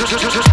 Excellent.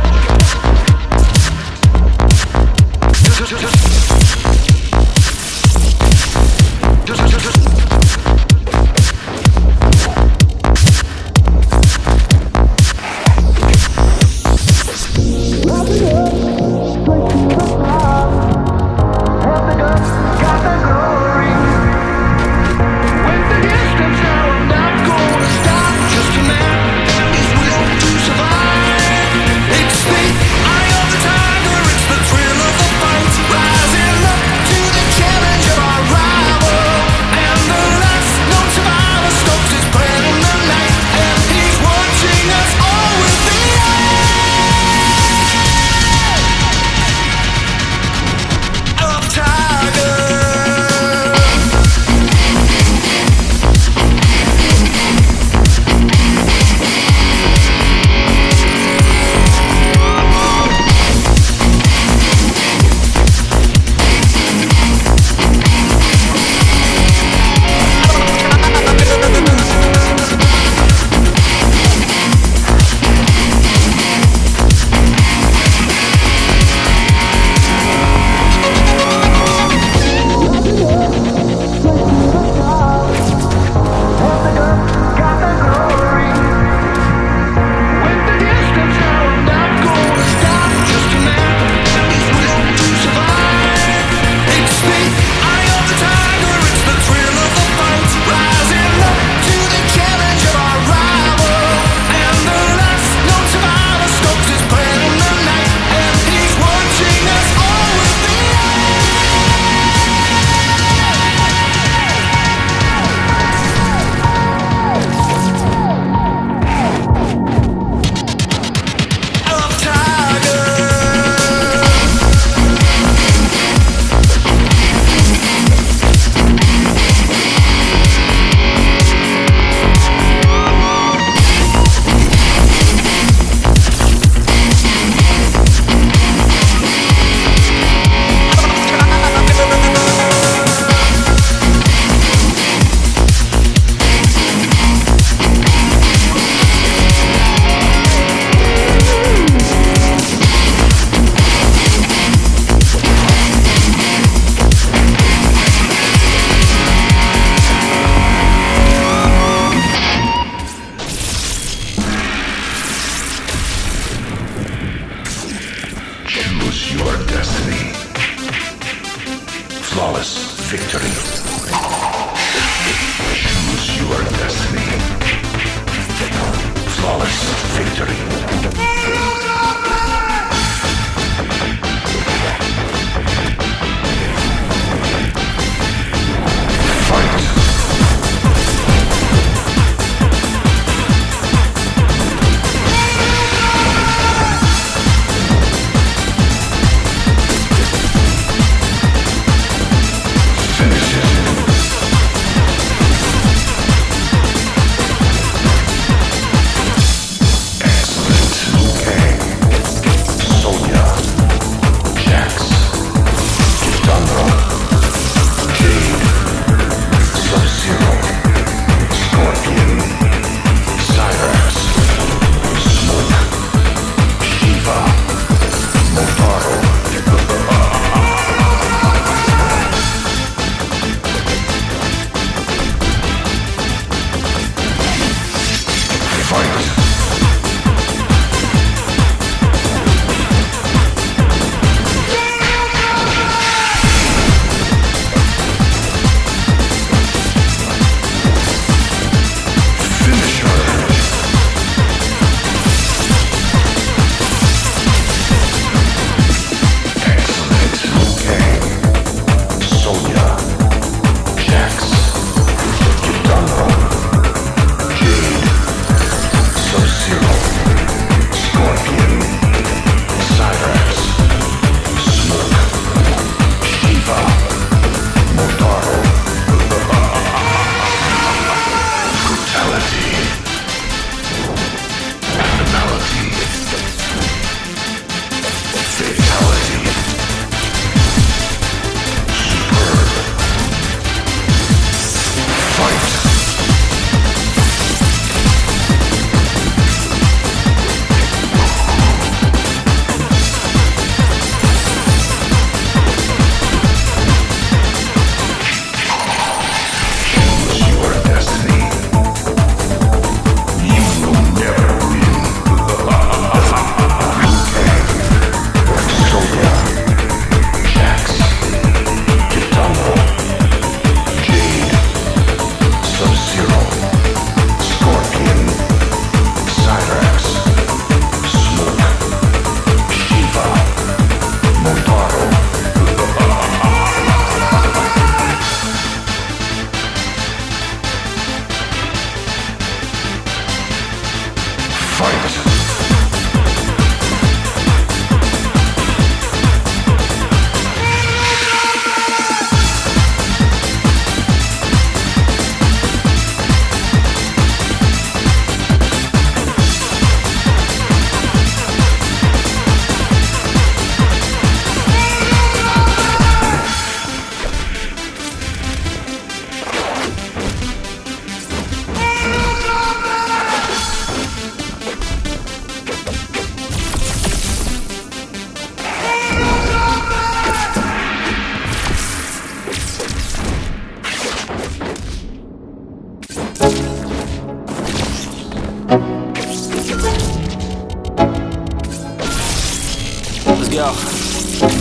Yo,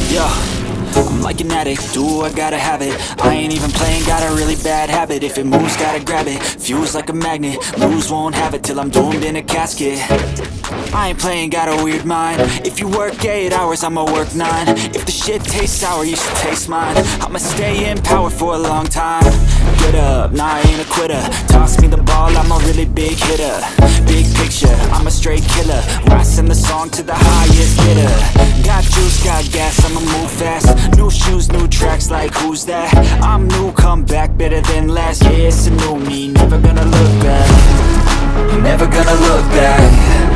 yo, I'm like an addict, do I gotta have it. I ain't even playing, got a really bad habit. If it moves, gotta grab it, fuse like a magnet. Lose, won't have it till I'm doomed in a casket. I ain't playing, got a weird mind. If you work 8 hours, I'ma work 9. If the shit tastes sour, you should taste mine. I'ma stay in power for a long time. Get up, nah, I ain't a quitter. Toss me the ball, I'm a really big hitter. Big picture, I'm a straight killer. When I send the song to the highest bidder. Got juice, got gas, I'ma move fast. New shoes, new tracks, like who's that? I'm new, come back, better than last. Yeah, it's a new me, never gonna look back. Never gonna look back.